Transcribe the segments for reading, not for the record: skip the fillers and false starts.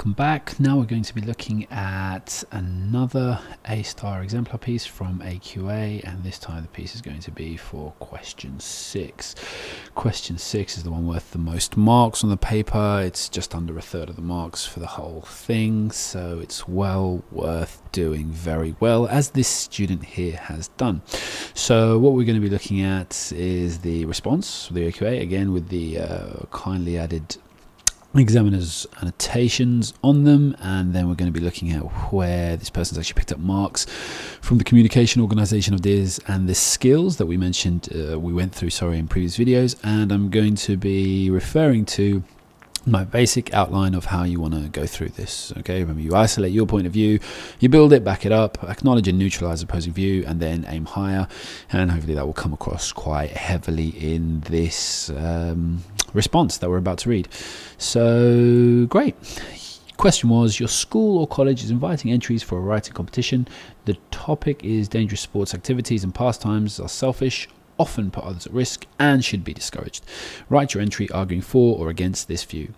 welcome back. Now we're going to be looking at another A-star exemplar piece from AQA, and this time the piece is going to be for question 6. Question 6 is the one worth the most marks on the paper. It's just under a third of the marks for the whole thing, so it's well worth doing very well, as this student here has done. So what we're going to be looking at is the response of the AQA, again with the kindly added examiner's annotations on them, and then we're going to be looking at where this person's actually picked up marks from the communication, organization of ideas, and the skills that we mentioned, we went through in previous videos. And I'm going to be referring to my basic outline of how you want to go through this. Okay, remember, you isolate your point of view, you build it, back it up, acknowledge and neutralize opposing view, and then aim higher, and hopefully that will come across quite heavily in this response that we're about to read. So great. Question was, your school or college is inviting entries for a writing competition. The topic is dangerous sports activities and pastimes are selfish, often put others at risk, and should be discouraged. Write your entry arguing for or against this view.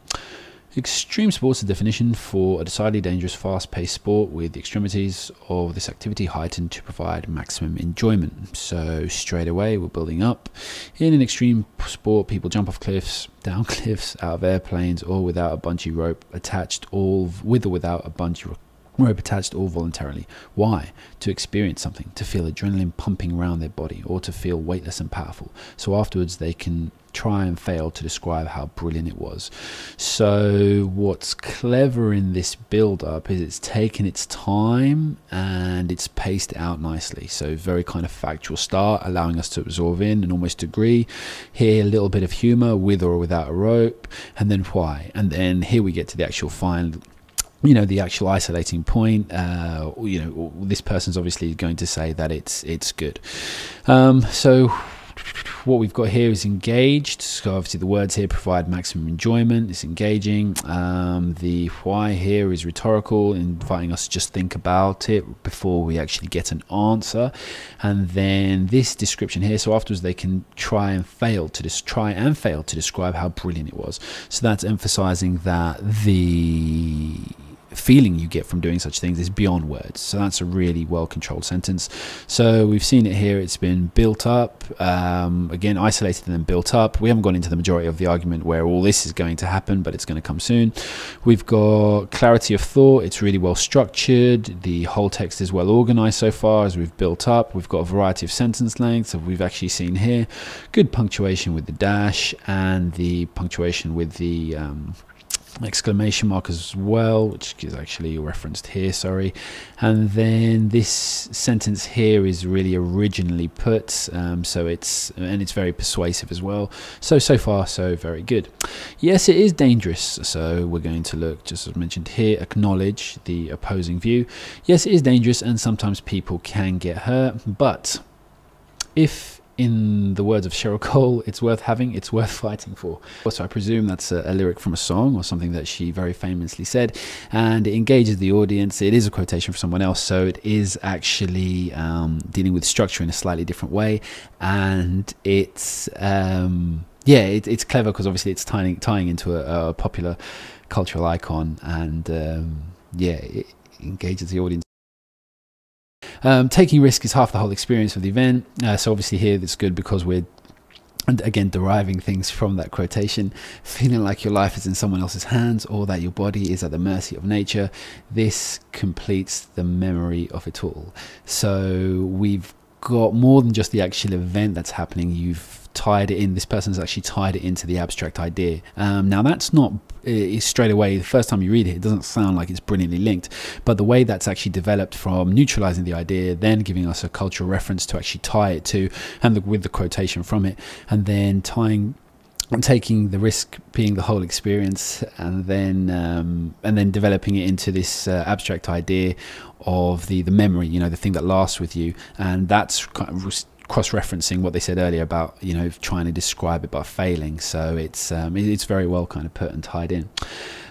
Extreme sports is a definition for a decidedly dangerous, fast-paced sport with the extremities of this activity heightened to provide maximum enjoyment. So straight away we're building up. In an extreme sport, people jump off cliffs, down cliffs, out of airplanes, or without a bungee rope attached, all with or without a bungee rope attached, all voluntarily. Why? To experience something, to feel adrenaline pumping around their body, or to feel weightless and powerful. So afterwards they can try and fail to describe how brilliant it was. So what's clever in this build up is it's taken its time and it's paced it out nicely. So very kind of factual start, allowing us to absorb in and almost agree. Here a little bit of humor, with or without a rope, and then why, and then here we get to the actual final, the actual isolating point. This person's obviously going to say that it's good. So what we've got here is engaged. So obviously the words here provide maximum enjoyment. It's engaging. The why here is rhetorical, inviting us to just think about it before we actually get an answer. And then this description here, so afterwards they can try and fail to describe how brilliant it was. So that's emphasizing that the feeling you get from doing such things is beyond words. So that's a really well controlled sentence. So we've seen it here, it's been built up, again isolated and then built up. We haven't gone into the majority of the argument where all this is going to happen, but it's going to come soon. We've got clarity of thought, it's really well structured, the whole text is well organized so far as we've built up. We've got a variety of sentence lengths that we've actually seen here, good punctuation with the dash, and the punctuation with the exclamation mark as well, which is actually referenced here, and then this sentence here is really originally put, so it's very persuasive as well. So far so very good. Yes, it is dangerous, so we're going to look, just as mentioned here, acknowledge the opposing view. Yes, it is dangerous and sometimes people can get hurt, but if, in the words of Cheryl Cole, it's worth having, it's worth fighting for. So I presume that's a lyric from a song or something that she very famously said, and it engages the audience. It is a quotation from someone else, so it is actually dealing with structure in a slightly different way, and it's it's clever because obviously it's tying into a popular cultural icon, and it engages the audience. Taking risk is half the whole experience of the event. So obviously here that's good because we're, and again, deriving things from that quotation. Feeling like your life is in someone else's hands or that your body is at the mercy of nature. This completes the memory of it all. So we've got more than just the actual event that's happening. You've tied it in, this person's actually tied it into the abstract idea. Now that's not straight away, the first time you read it, it doesn't sound like it's brilliantly linked, but the way that's actually developed from neutralizing the idea, then giving us a cultural reference to actually tie it to, and with the quotation from it, and then taking the risk being the whole experience, and then developing it into this abstract idea of the memory, the thing that lasts with you. And that's kind of cross-referencing what they said earlier about trying to describe it but failing. So it's very well kind of put and tied in.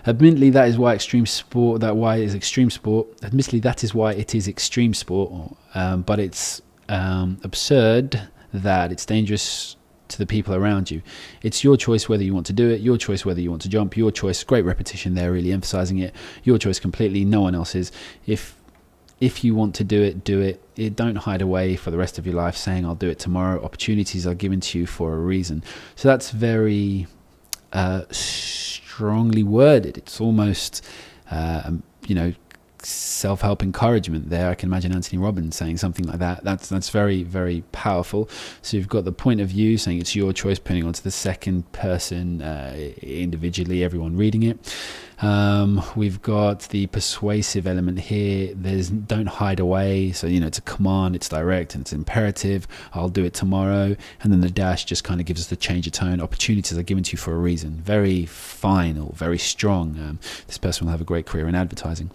Admittedly, that is why extreme sport. Admittedly, that is why it is extreme sport. But it's absurd that it's dangerous to the people around you. It's your choice whether you want to do it, your choice whether you want to jump, your choice. Great repetition there, really emphasizing it. Your choice completely, no one else's. If you want to do it, do it. Don't hide away for the rest of your life saying, I'll do it tomorrow. Opportunities are given to you for a reason. So that's very strongly worded. It's almost, self-help encouragement there. I can imagine Anthony Robbins saying something like that. That's very, very powerful. So you've got the point of view saying it's your choice, putting onto the second person individually, everyone reading it. We've got the persuasive element here. There's don't hide away. So, it's a command, it's direct, and it's imperative. I'll do it tomorrow. And then the dash just kind of gives us the change of tone. Opportunities are given to you for a reason. Very final, very strong. This person will have a great career in advertising.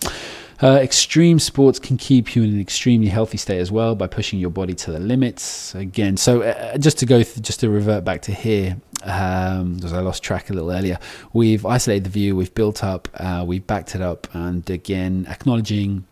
Extreme sports can keep you in an extremely healthy state as well by pushing your body to the limits. Again, so just to revert back to here, because I lost track a little earlier, we've isolated the view, we've built up, we've backed it up, and again, acknowledging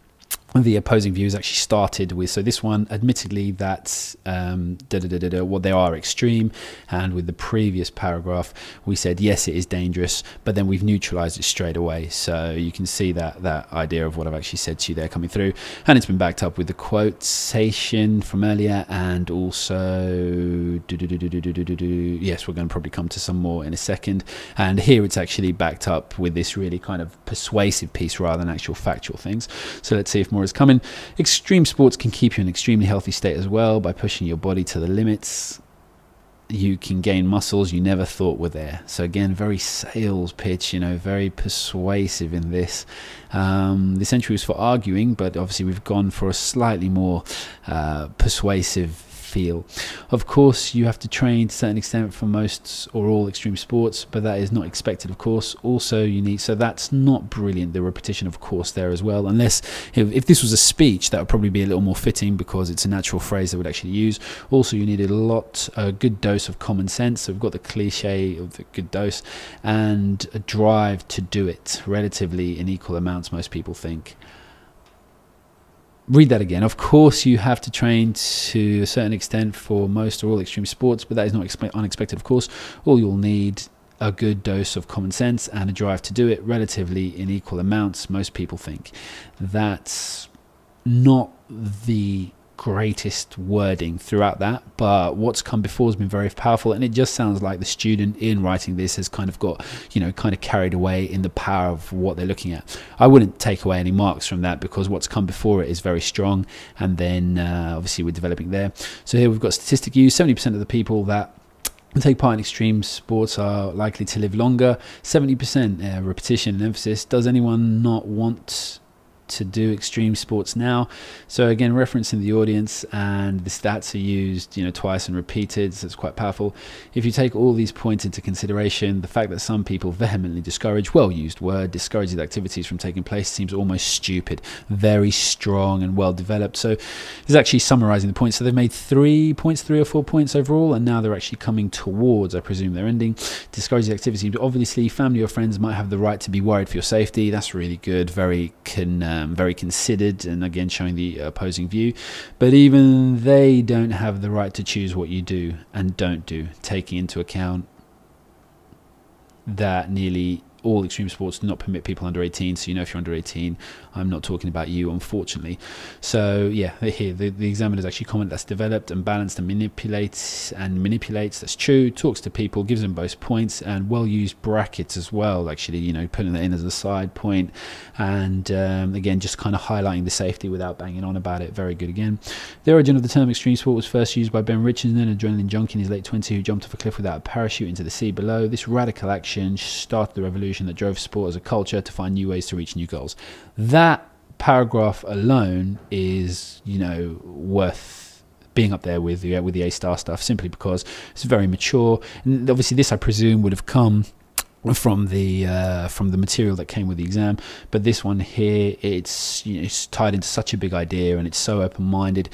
the opposing views actually started with, so this one, admittedly, that's what they are extreme, and with the previous paragraph we said yes, it is dangerous, but then we've neutralized it straight away. So you can see that idea of what I've actually said to you there coming through, and it's been backed up with the quotation from earlier, and also yes, we're going to probably come to some more in a second, and here it's actually backed up with this really kind of persuasive piece rather than actual factual things. So let's see if more is coming. Extreme sports can keep you in an extremely healthy state as well by pushing your body to the limits. You can gain muscles you never thought were there. So again, very sales pitch, very persuasive in this. This entry was for arguing, but obviously we've gone for a slightly more persuasive feel. Of course, you have to train to a certain extent for most or all extreme sports, but that is not expected, of course. Also, you need, so that's not brilliant, the repetition, of course, there as well, unless if this was a speech, that would probably be a little more fitting because it's a natural phrase they would actually use. Also, you need a good dose of common sense. So we've got the cliche of the good dose, and a drive to do it relatively in equal amounts, most people think. Read that again. Of course, you have to train to a certain extent for most or all extreme sports, but that is not unexpected, of course. All you'll need a good dose of common sense and a drive to do it relatively in equal amounts, most people think. That's not the greatest wording throughout that, but what's come before has been very powerful, and it just sounds like the student in writing this has kind of got, kind of carried away in the power of what they're looking at. I wouldn't take away any marks from that because what's come before it is very strong, and then obviously we're developing there. So here we've got statistic use. 70% of the people that take part in extreme sports are likely to live longer. 70% repetition and emphasis. Does anyone not want to do extreme sports now? So again, referencing the audience, and the stats are used twice and repeated, so it's quite powerful. If you take all these points into consideration, the fact that some people vehemently discourage, well used word, discourage the activities from taking place seems almost stupid. Very strong and well developed. So this is actually summarizing the points. So they've made 3 or 4 points overall, and now they're actually coming towards, I presume, their ending. Discourage the activities. Obviously, family or friends might have the right to be worried for your safety. That's really good. Very considered, and again showing the opposing view, but even they don't have the right to choose what you do and don't do, taking into account that nearly all extreme sports do not permit people under 18. So if you're under 18, I'm not talking about you, unfortunately. So yeah, here the examiner's actually comment that's developed and balanced and manipulates. That's true. Talks to people, gives them both points, and well used brackets as well, actually, putting that in as a side point, and again just kind of highlighting the safety without banging on about it. Very good again. The origin of the term extreme sport was first used by Ben Richardson, an adrenaline junkie in his late 20s who jumped off a cliff without a parachute into the sea below. This radical action started the revolution that drove sport as a culture to find new ways to reach new goals. That paragraph alone is, worth being up there with the A-star stuff, simply because it's very mature. And obviously this, I presume, would have come from the material that came with the exam. But this one here, it's, you know, it's tied into such a big idea, and it's so open-minded,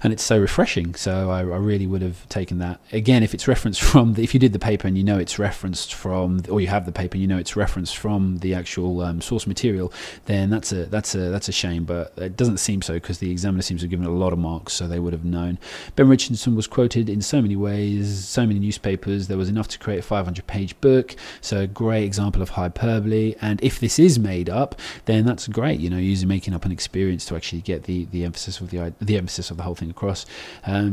and it's so refreshing. So I really would have taken that. Again, if it's referenced from if you did the paper and you know it's referenced from, or you have the paper and you know it's referenced from the actual source material, then that's a shame. But it doesn't seem so, because the examiner seems to have given a lot of marks, so they would have known. Ben Richardson was quoted in so many ways, so many newspapers. There was enough to create a 500-page book. So great example of hyperbole. And if this is made up, then that's great, you know, using making up an experience to actually get the emphasis of the emphasis of the whole thing across.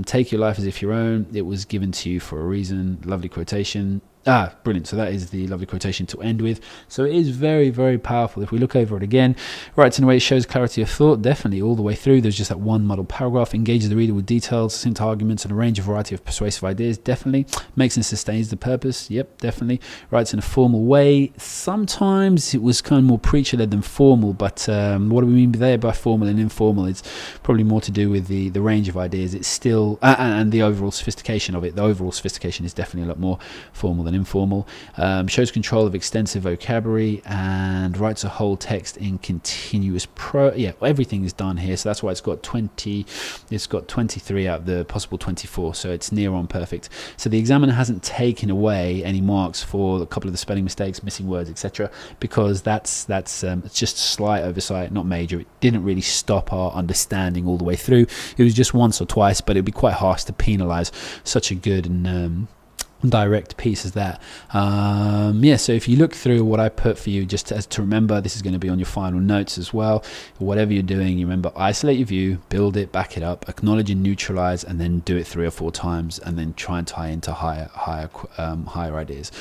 Take your life as if your own. It was given to you for a reason. Lovely quotation. Brilliant. So that is the lovely quotation to end with. So it is very, very powerful. If we look over it again, writes in a way shows clarity of thought, definitely all the way through. There's just that one muddled paragraph. Engages the reader with details, succinct arguments, and a range of variety of persuasive ideas, definitely. Makes and sustains the purpose, yep, definitely. Writes in a formal way. Sometimes it was kind of more preacher-led than formal, but what do we mean there by formal and informal? It's probably more to do with the range of ideas. It's still, and the overall sophistication of it. The overall sophistication is definitely a lot more formal than informal. Shows control of extensive vocabulary, and writes a whole text in continuous everything is done here. So that's why it's got 23 out of the possible 24, so it's near on perfect. So the examiner hasn't taken away any marks for a couple of the spelling mistakes, missing words, etc., because that's it's just a slight oversight, not major. It didn't really stop our understanding all the way through. It was just once or twice, but it'd be quite harsh to penalize such a good and direct piece as that. So if you look through what I put for you, just as to remember, this is going to be on your final notes as well. Whatever you're doing, you remember, isolate your view, build it, back it up, acknowledge and neutralize, and then do it 3 or 4 times, and then try and tie into higher ideas.